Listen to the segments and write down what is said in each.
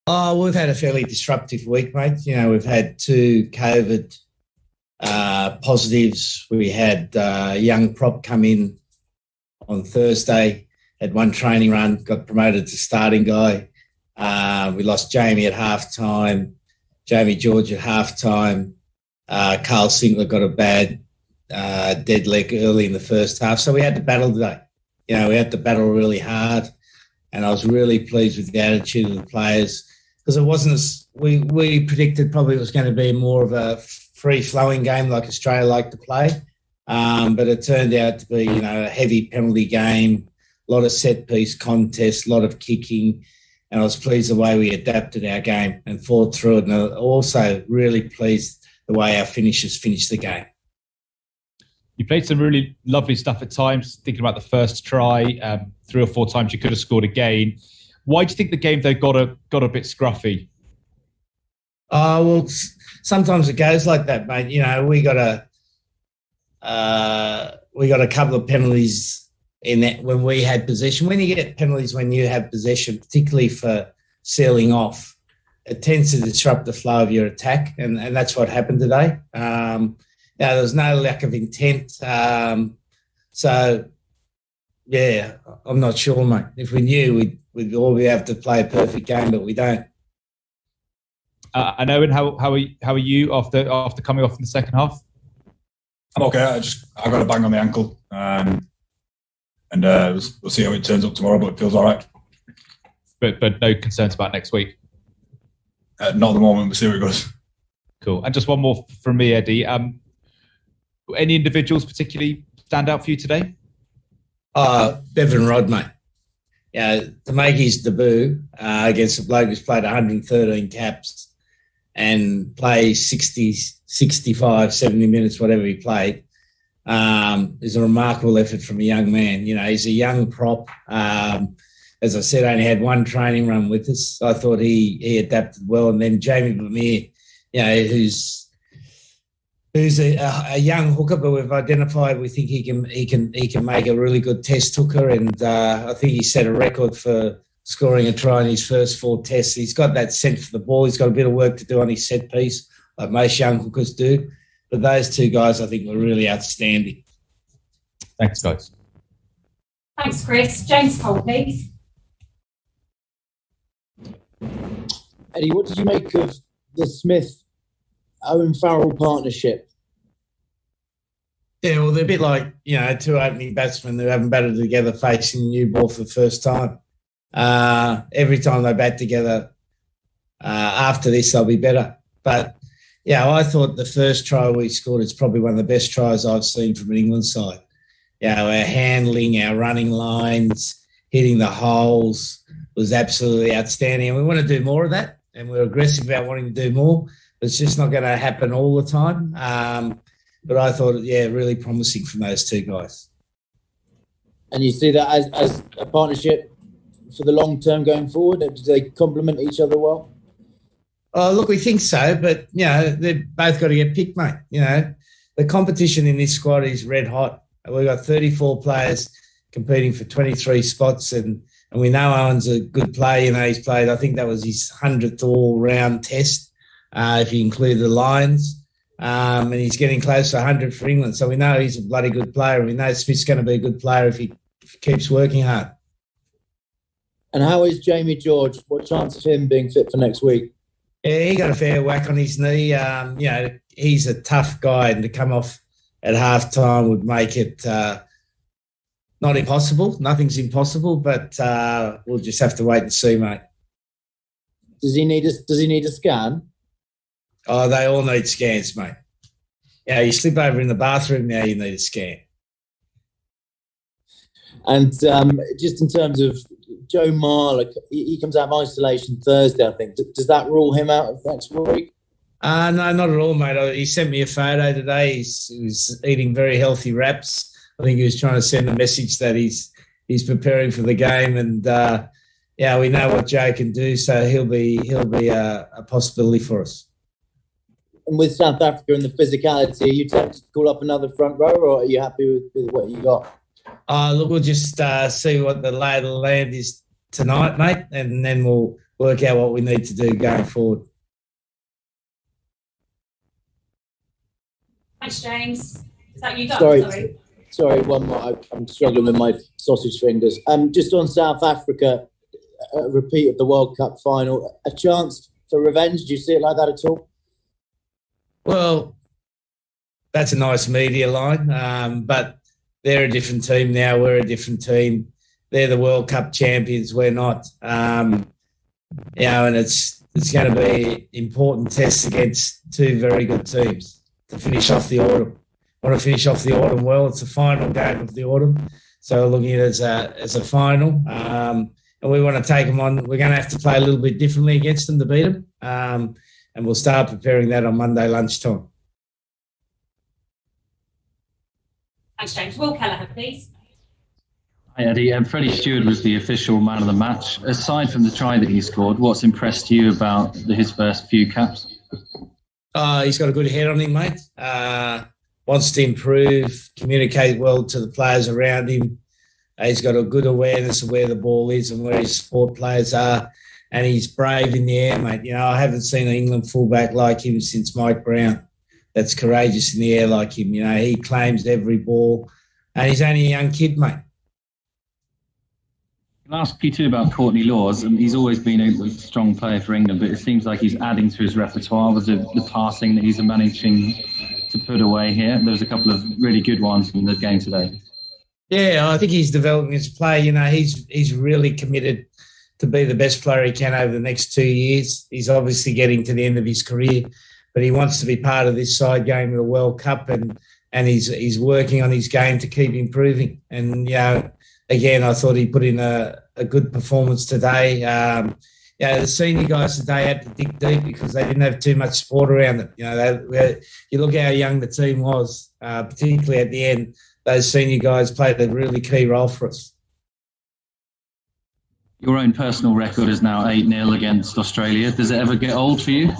Oh, we've had a fairly disruptive week, mate. We've had two COVID positives. We had a young prop come in on Thursday, had one training run, got promoted to starting guy. We lost Jamie at halftime, Jamie George at halftime. Carl Singler got a bad dead leg early in the first half. So we had to battle today. We had to battle really hard. And I was really pleased with the attitude of the players because it wasn't as we predicted probably it was going to be more of a free-flowing game like Australia like to play. But it turned out to be, a heavy penalty game, a lot of set-piece contests, a lot of kicking. And I was pleased the way we adapted our game and fought through it. And also really pleased the way our finishers finished the game. You played some really lovely stuff at times, thinking about the first try, 3 or 4 times you could have scored again. Why do you think the game, though, got a bit scruffy? Well, sometimes it goes like that, mate. We got a couple of penalties in that when we had possession. When you get penalties when you have possession, particularly for sealing off, it tends to disrupt the flow of your attack, and that's what happened today. There was no lack of intent. So, yeah, I'm not sure, mate. If we knew, we'd all be able to play a perfect game, but we don't. And Owen, how are you after coming off in the second half? I'm okay. I got a bang on the ankle, and we'll see how it turns up tomorrow. But it feels all right. But no concerns about next week. Not at the moment. We'll see how it goes. Cool. And just one more from me, Eddie. Any individuals particularly stand out for you today? Bevan Rod, mate. To make his debut against a bloke who's played 113 caps and play 60, 65, 70 minutes, whatever he played, is a remarkable effort from a young man. He's a young prop. As I said, only had one training run with us. I thought he adapted well. And then Jamie Vermeer, who's a young hooker, but we've identified we think he can make a really good test hooker, and I think he set a record for scoring a try in his first 4 tests. He's got that scent for the ball. He's got a bit of work to do on his set piece, like most young hookers do. But those two guys, I think, were really outstanding. Thanks, guys. Thanks, Chris. James Cole, please. Eddie, what did you make of the Smith-Owen Farrell partnership? Yeah, well, they're a bit like, two opening batsmen who haven't batted together facing a new ball for the first time. Every time they bat together, after this, they'll be better. But, I thought the first try we scored is probably one of the best tries I've seen from an England side. Our handling, our running lines, hitting the holes was absolutely outstanding. And we want to do more of that, and we're aggressive about wanting to do more. It's just not going to happen all the time. But I thought, really promising from those two guys. And you see that as a partnership for the long term going forward? Do they complement each other well? Oh, look, we think so, but, they've both got to get picked, mate. The competition in this squad is red hot. We've got 34 players competing for 23 spots, and we know Owen's a good player. He's played, I think that was his 100th all-round test, if you include the Lions. And he's getting close to 100 for England. So we know he's a bloody good player. And we know Smith's going to be a good player if he keeps working hard. And how is Jamie George? What chance of him being fit for next week? Yeah, he got a fair whack on his knee. He's a tough guy, and to come off at halftime would make it not impossible. Nothing's impossible, but we'll just have to wait and see, mate. Does he need a scan? Oh, they all need scans, mate. You slip over in the bathroom now, you need a scan. And just in terms of Joe Marler, he comes out of isolation Thursday, I think. Does that rule him out of next week? No, not at all, mate. He sent me a photo today. He was eating very healthy wraps. I think he was trying to send a message that he's preparing for the game, and we know what Joe can do, so he'll be a possibility for us. And with South Africa and the physicality, are you tempted to call up another front row, or are you happy with what you got? Look, we'll just see what the lay of the land is tonight, mate, and then we'll work out what we need to do going forward. Thanks, James. Is that you done? Sorry, one more. I'm struggling with my sausage fingers. Just on South Africa, a repeat of the World Cup final, a chance for revenge. Do you see it like that at all? Well, that's a nice media line, but they're a different team now. We're a different team. They're the World Cup champions. We're not. And it's going to be important tests against two very good teams to finish off the autumn. Want to finish off the autumn well. It's the final game of the autumn, so looking at it as a final. And we want to take them on. We're going to have to play a little bit differently against them to beat them, and we'll start preparing that on Monday lunchtime. Thanks, James. Will Kelleher, please. Hi, Eddie. Freddie Stewart was the official man of the match. Aside from the try that he scored, what's impressed you about his first few caps? He's got a good head on him, mate. Wants to improve, communicate well to the players around him. He's got a good awareness of where the ball is and where his support players are, and he's brave in the air, mate. I haven't seen an England fullback like him since Mike Brown that's courageous in the air like him. He claims every ball, and he's only a young kid, mate. I'll ask you too about Courtney Laws. He's always been a strong player for England, but it seems like he's adding to his repertoire with the passing that he's managing to put away here. There was a couple of really good ones in the game today. Yeah, I think he's developing his play. He's really committed to be the best player he can over the next 2 years. He's obviously getting to the end of his career, but he wants to be part of this side game of the World Cup, and he's working on his game to keep improving. And again, I thought he put in a good performance today. The senior guys today had to dig deep because they didn't have too much support around them. You look how young the team was, particularly at the end. Those senior guys played a really key role for us. Your own personal record is now 8-0 against Australia. Does it ever get old for you?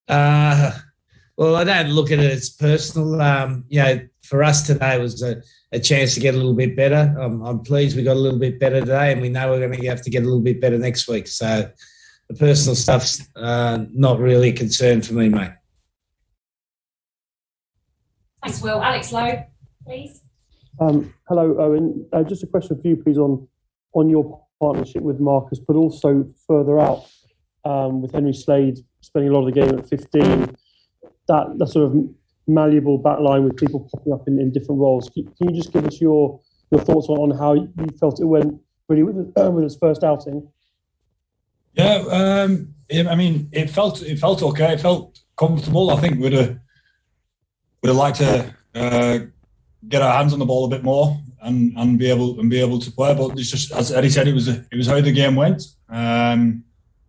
Well, I don't look at it as personal. For us today was a chance to get a little bit better. I'm pleased we got a little bit better today, and we know we're going to have to get a little bit better next week. So the personal stuff's not really a concern for me, mate. Thanks, Will. Alex Lowe, please. Hello, Owen. Just a question for you, please, on your partnership with Marcus, but also further out with Henry Slade spending a lot of the game at 15. That sort of malleable back line with people popping up in different roles. Can you just give us your thoughts on how you felt it went really with its first outing? Yeah, it felt okay. It felt comfortable. I think we'd have liked to get our hands on the ball a bit more and be able to play. But it's just, as Eddie said, it was how the game went.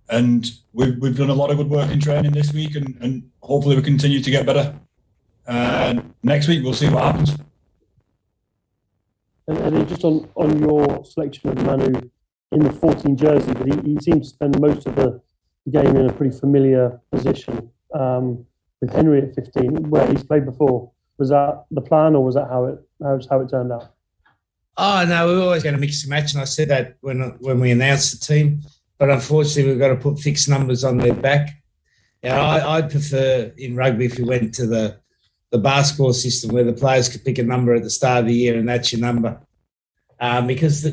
And we've done a lot of good work in training this week, and hopefully we continue to get better. Next week we'll see what happens. And just on your selection of Manu in the 14 jersey, but he seemed to spend most of the game in a pretty familiar position with Henry at 15, where he's played before. Was that the plan, or was that how it turned out? Oh no, we were always going to mix and match, and I said that when we announced the team. But unfortunately, we've got to put fixed numbers on their back. I'd prefer in rugby if we went to the basketball system where the players could pick a number at the start of the year and that's your number. Because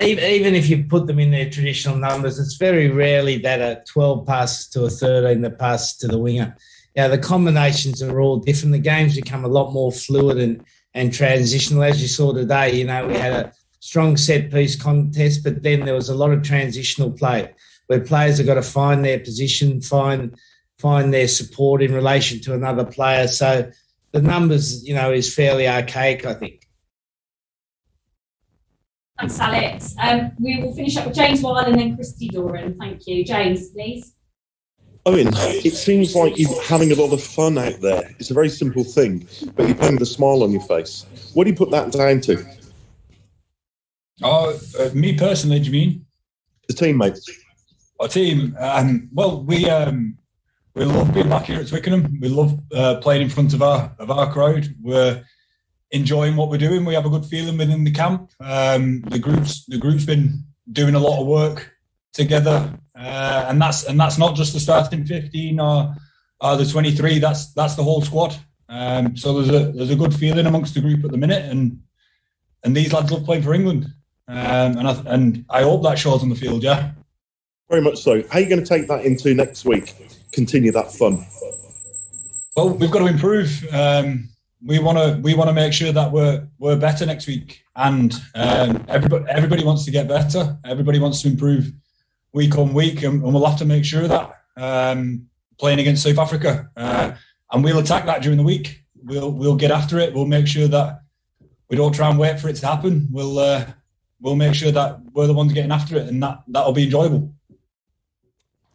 even if you put them in their traditional numbers, it's very rarely that a 12 passes to a 13 that passes to the winger. The combinations are all different. The games become a lot more fluid and transitional. As you saw today, we had a strong set-piece contest, but then there was a lot of transitional play where players have got to find their position, find their support in relation to another player. So the numbers, is fairly archaic, I think. Thanks, Alex. We will finish up with James Wild and then Christy Doran. Thank you. James, please. Owen, it seems like you're having a lot of fun out there. It's a very simple thing, but you're playing with a smile on your face. What do you put that down to? Me personally, do you mean? The teammates. Our team. We love being back here at Twickenham. We love playing in front of our crowd. We're enjoying what we're doing. We have a good feeling within the camp. The group's been doing a lot of work together, and that's not just the starting 15 or the 23. That's the whole squad. So there's a good feeling amongst the group at the minute, and these lads love playing for England, and I hope that shows on the field. Yeah, very much so. How are you going to take that into next week? Continue that fun. Well, we've got to improve. We want to make sure that we're better next week, and everybody wants to get better. Everybody wants to improve week on week, and we'll have to make sure that playing against South Africa, and we'll attack that during the week. We'll get after it. We'll make sure that we don't try and wait for it to happen. We'll make sure that we're the ones getting after it, and that'll be enjoyable.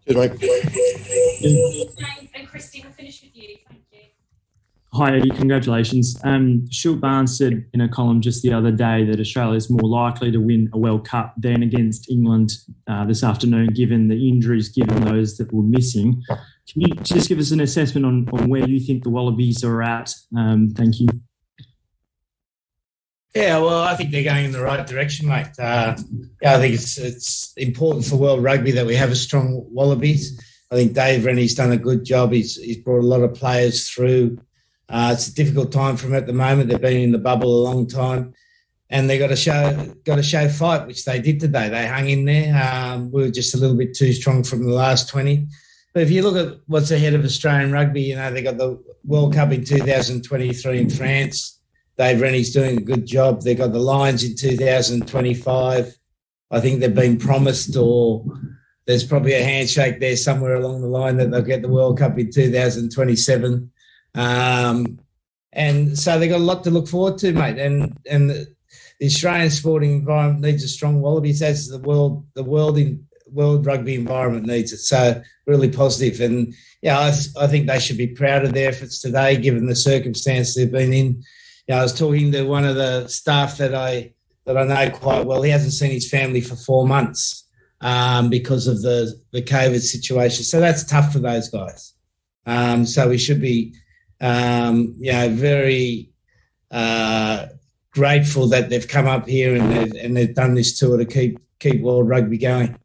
Cheers, mate. James and Christy, we'll finish with you. Thank you. Hi, Eddie. Congratulations. Shult Barnes said in a column just the other day that Australia is more likely to win a World Cup than against England this afternoon, given the injuries, given those that were missing. Can you just give us an assessment on where you think the Wallabies are at? Thank you. Yeah, well, I think they're going in the right direction, mate. I think it's important for world rugby that we have a strong Wallabies. I think Dave Rennie's done a good job. He's brought a lot of players through. It's a difficult time for them at the moment. They've been in the bubble a long time, and they got to show fight, which they did today. They hung in there. We were just a little bit too strong from the last 20. But if you look at what's ahead of Australian rugby, they got the World Cup in 2023 in France. Dave Rennie's doing a good job. They've got the Lions in 2025. I think they've been promised, or there's probably a handshake there somewhere along the line that they'll get the World Cup in 2027. And so they've got a lot to look forward to, mate. And the Australian sporting environment needs a strong Wallabies, as the world rugby environment needs it. So really positive. And I think they should be proud of their efforts today, given the circumstance they've been in. I was talking to one of the staff that I know quite well. He hasn't seen his family for 4 months because of the COVID situation. So that's tough for those guys. So we should be, very grateful that they've come up here and they've done this tour to keep world rugby going.